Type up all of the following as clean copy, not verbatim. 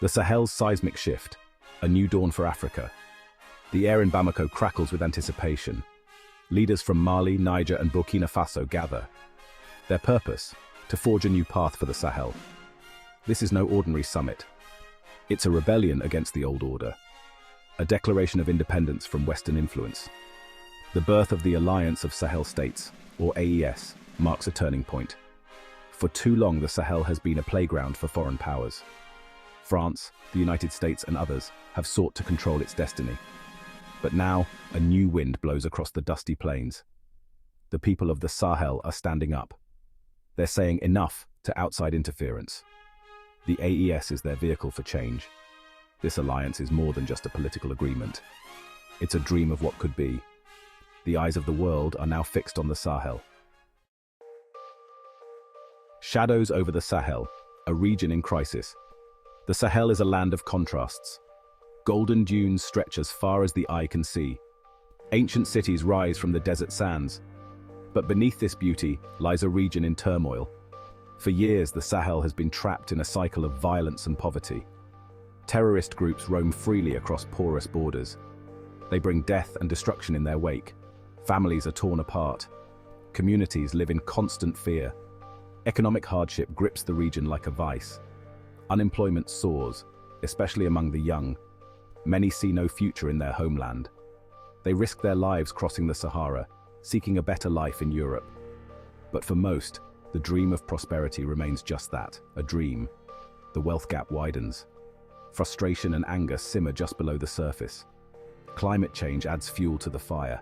The Sahel's seismic shift, a new dawn for Africa. The air in Bamako crackles with anticipation. Leaders from Mali, Niger, and Burkina Faso gather. Their purpose? To forge a new path for the Sahel. This is no ordinary summit. It's a rebellion against the old order. A declaration of independence from Western influence. The birth of the Alliance of Sahel States, or AES, marks a turning point. For too long, the Sahel has been a playground for foreign powers. France, the United States, and others have sought to control its destiny. But now, a new wind blows across the dusty plains. The people of the Sahel are standing up. They're saying enough to outside interference. The AES is their vehicle for change. This alliance is more than just a political agreement. It's a dream of what could be. The eyes of the world are now fixed on the Sahel. Shadows over the Sahel, a region in crisis. The Sahel is a land of contrasts. Golden dunes stretch as far as the eye can see. Ancient cities rise from the desert sands. But beneath this beauty lies a region in turmoil. For years, the Sahel has been trapped in a cycle of violence and poverty. Terrorist groups roam freely across porous borders. They bring death and destruction in their wake. Families are torn apart. Communities live in constant fear. Economic hardship grips the region like a vice. Unemployment soars, especially among the young. Many see no future in their homeland. They risk their lives crossing the Sahara, seeking a better life in Europe. But for most, the dream of prosperity remains just that, a dream. The wealth gap widens. Frustration and anger simmer just below the surface. Climate change adds fuel to the fire.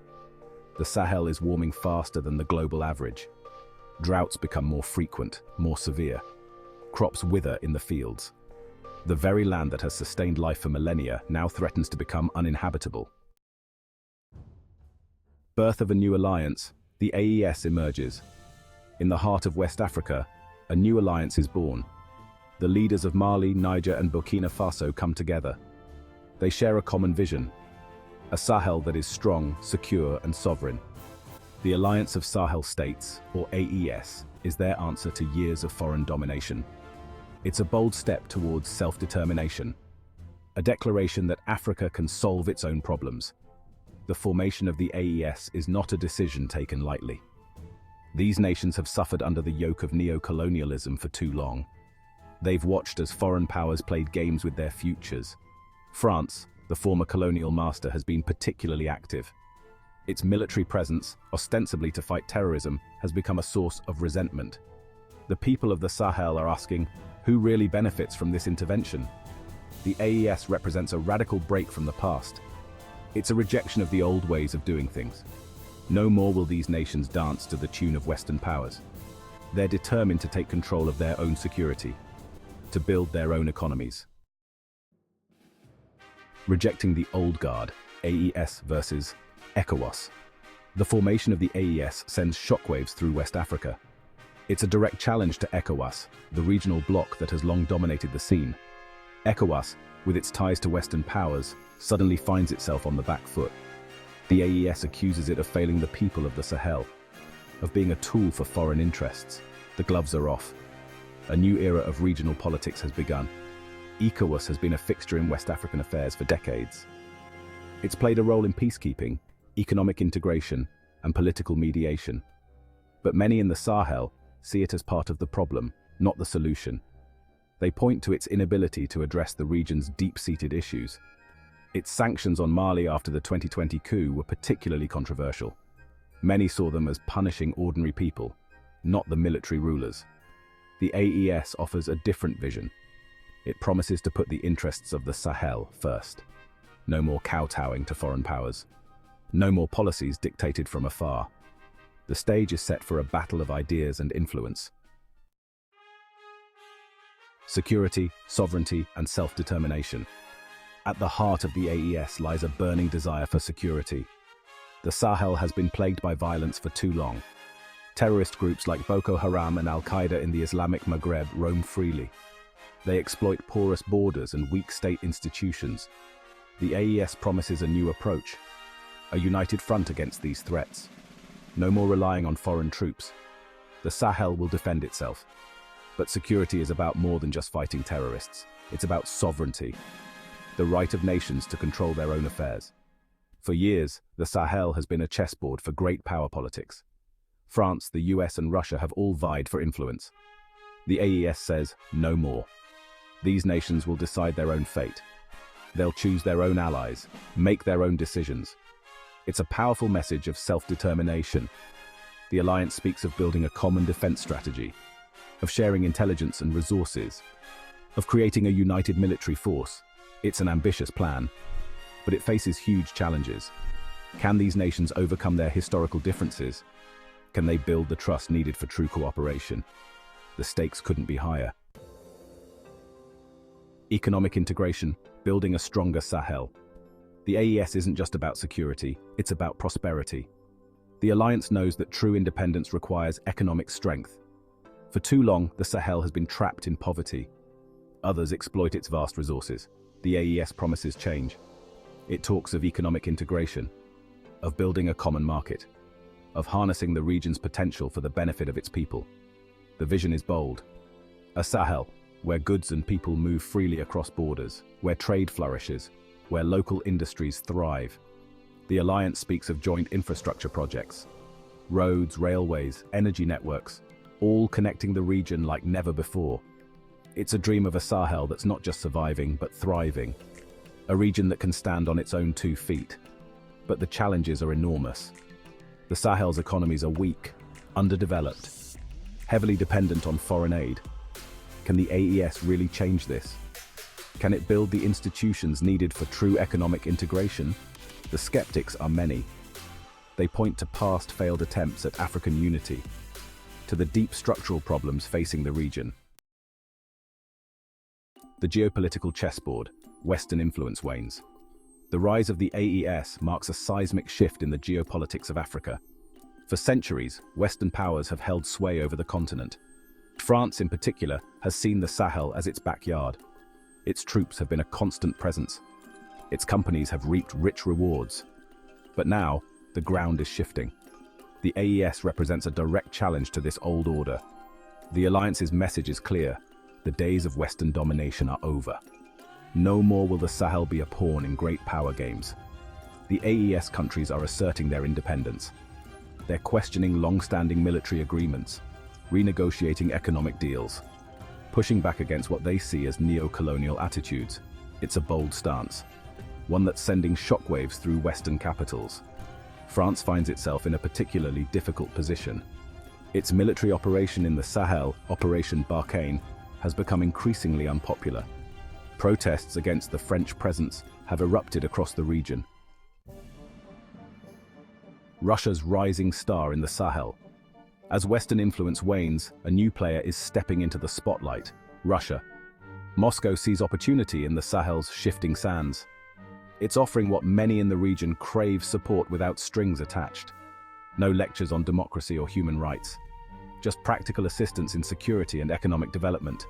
The Sahel is warming faster than the global average. Droughts become more frequent, more severe. Crops wither in the fields. The very land that has sustained life for millennia now threatens to become uninhabitable. Birth of a new alliance, the AES emerges. In the heart of West Africa, a new alliance is born. The leaders of Mali, Niger, and Burkina Faso come together. They share a common vision, a Sahel that is strong, secure, and sovereign. The Alliance of Sahel States, or AES, is their answer to years of foreign domination. It's a bold step towards self-determination, a declaration that Africa can solve its own problems. The formation of the AES is not a decision taken lightly. These nations have suffered under the yoke of neo-colonialism for too long. They've watched as foreign powers played games with their futures. France, the former colonial master, has been particularly active. Its military presence, ostensibly to fight terrorism, has become a source of resentment. The people of the Sahel are asking, who really benefits from this intervention? The AES represents a radical break from the past. It's a rejection of the old ways of doing things. No more will these nations dance to the tune of Western powers. They're determined to take control of their own security, to build their own economies. Rejecting the old guard, AES versus ECOWAS. The formation of the AES sends shockwaves through West Africa. It's a direct challenge to ECOWAS, the regional bloc that has long dominated the scene. ECOWAS, with its ties to Western powers, suddenly finds itself on the back foot. The AES accuses it of failing the people of the Sahel, of being a tool for foreign interests. The gloves are off. A new era of regional politics has begun. ECOWAS has been a fixture in West African affairs for decades. It's played a role in peacekeeping, economic integration, and political mediation. But many in the Sahel see it as part of the problem, not the solution. They point to its inability to address the region's deep-seated issues. Its sanctions on Mali after the 2020 coup were particularly controversial. Many saw them as punishing ordinary people, not the military rulers. The AES offers a different vision. It promises to put the interests of the Sahel first. No more kowtowing to foreign powers. No more policies dictated from afar. The stage is set for a battle of ideas and influence. Security, sovereignty, and self-determination. At the heart of the AES lies a burning desire for security. The Sahel has been plagued by violence for too long. Terrorist groups like Boko Haram and Al-Qaeda in the Islamic Maghreb roam freely. They exploit porous borders and weak state institutions. The AES promises a new approach, a united front against these threats. No more relying on foreign troops. The Sahel will defend itself. But security is about more than just fighting terrorists. It's about sovereignty, the right of nations to control their own affairs. For years, the Sahel has been a chessboard for great power politics. France, the US, and Russia have all vied for influence. The AES says, no more. These nations will decide their own fate. They'll choose their own allies, make their own decisions. It's a powerful message of self-determination. The alliance speaks of building a common defense strategy, of sharing intelligence and resources, of creating a united military force. It's an ambitious plan, but it faces huge challenges. Can these nations overcome their historical differences? Can they build the trust needed for true cooperation? The stakes couldn't be higher. Economic integration, building a stronger Sahel. The AES isn't just about security, it's about prosperity. The alliance knows that true independence requires economic strength. For too long, the Sahel has been trapped in poverty. Others exploit its vast resources. The AES promises change. It talks of economic integration, of building a common market, of harnessing the region's potential for the benefit of its people. The vision is bold. A Sahel, where goods and people move freely across borders, where trade flourishes, where local industries thrive. The alliance speaks of joint infrastructure projects, roads, railways, energy networks, all connecting the region like never before. It's a dream of a Sahel that's not just surviving, but thriving. A region that can stand on its own 2 feet. But the challenges are enormous. The Sahel's economies are weak, underdeveloped, heavily dependent on foreign aid. Can the AES really change this? Can it build the institutions needed for true economic integration? The skeptics are many. They point to past failed attempts at African unity, to the deep structural problems facing the region. The geopolitical chessboard, Western influence wanes. The rise of the AES marks a seismic shift in the geopolitics of Africa. For centuries, Western powers have held sway over the continent. France, in particular, has seen the Sahel as its backyard. Its troops have been a constant presence. Its companies have reaped rich rewards. But now, the ground is shifting. The AES represents a direct challenge to this old order. The alliance's message is clear. The days of Western domination are over. No more will the Sahel be a pawn in great power games. The AES countries are asserting their independence. They're questioning long-standing military agreements, renegotiating economic deals, pushing back against what they see as neo-colonial attitudes. It's a bold stance, one that's sending shockwaves through Western capitals. France finds itself in a particularly difficult position. Its military operation in the Sahel, Operation Barkhane, has become increasingly unpopular. Protests against the French presence have erupted across the region. Russia's rising star in the Sahel. As Western influence wanes, a new player is stepping into the spotlight: Russia. Moscow sees opportunity in the Sahel's shifting sands. It's offering what many in the region crave: support without strings attached. No lectures on democracy or human rights, just practical assistance in security and economic development.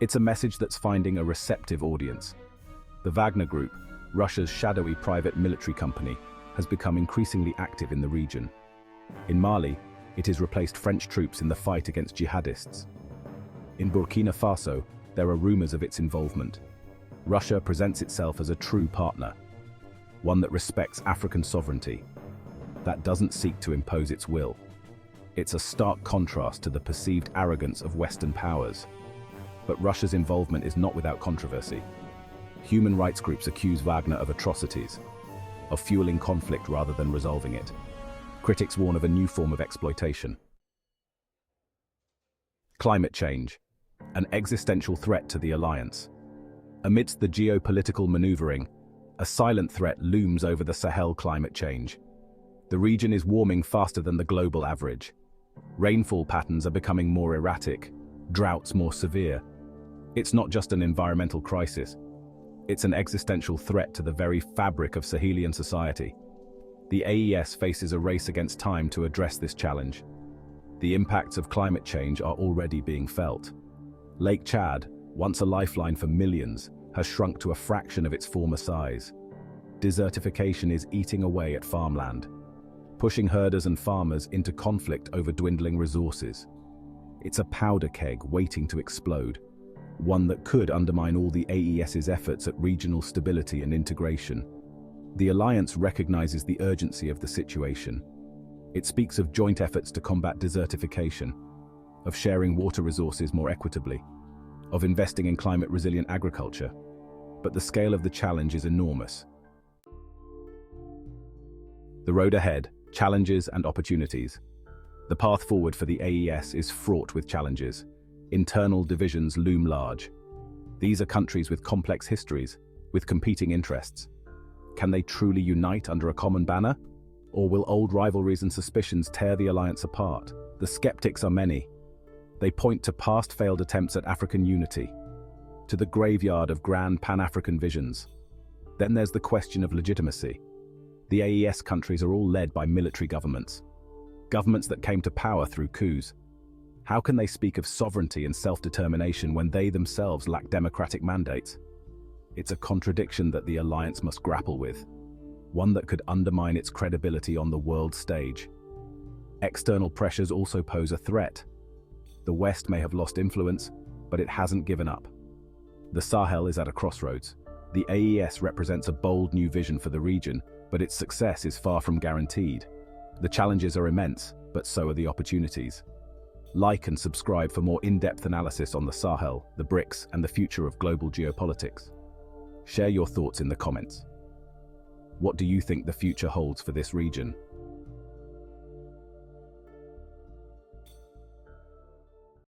It's a message that's finding a receptive audience. The Wagner Group, Russia's shadowy private military company, has become increasingly active in the region. In Mali, it has replaced French troops in the fight against jihadists. In Burkina Faso, there are rumors of its involvement. Russia presents itself as a true partner, one that respects African sovereignty, that doesn't seek to impose its will. It's a stark contrast to the perceived arrogance of Western powers. But Russia's involvement is not without controversy. Human rights groups accuse Wagner of atrocities, of fueling conflict rather than resolving it. Critics warn of a new form of exploitation. Climate change, an existential threat to the alliance. Amidst the geopolitical maneuvering, a silent threat looms over the Sahel: climate change. The region is warming faster than the global average. Rainfall patterns are becoming more erratic, droughts more severe. It's not just an environmental crisis. It's an existential threat to the very fabric of Sahelian society. The AES faces a race against time to address this challenge. The impacts of climate change are already being felt. Lake Chad, once a lifeline for millions, has shrunk to a fraction of its former size. Desertification is eating away at farmland, pushing herders and farmers into conflict over dwindling resources. It's a powder keg waiting to explode. one that could undermine all the AES's efforts at regional stability and integration. The alliance recognizes the urgency of the situation. It speaks of joint efforts to combat desertification, of sharing water resources more equitably, of investing in climate-resilient agriculture. But the scale of the challenge is enormous. The road ahead, challenges and opportunities. The path forward for the AES is fraught with challenges. Internal divisions loom large. These are countries with complex histories, with competing interests. Can they truly unite under a common banner? Or will old rivalries and suspicions tear the alliance apart? The skeptics are many. They point to past failed attempts at African unity, to the graveyard of grand Pan-African visions. Then there's the question of legitimacy. The AES countries are all led by military governments that came to power through coups. How can they speak of sovereignty and self-determination when they themselves lack democratic mandates? It's a contradiction that the alliance must grapple with, one that could undermine its credibility on the world stage. External pressures also pose a threat. The West may have lost influence, but it hasn't given up. The Sahel is at a crossroads. The AES represents a bold new vision for the region, but its success is far from guaranteed. The challenges are immense, but so are the opportunities. Like and subscribe for more in-depth analysis on the Sahel, the BRICS, and the future of global geopolitics. Share your thoughts in the comments. What do you think the future holds for this region?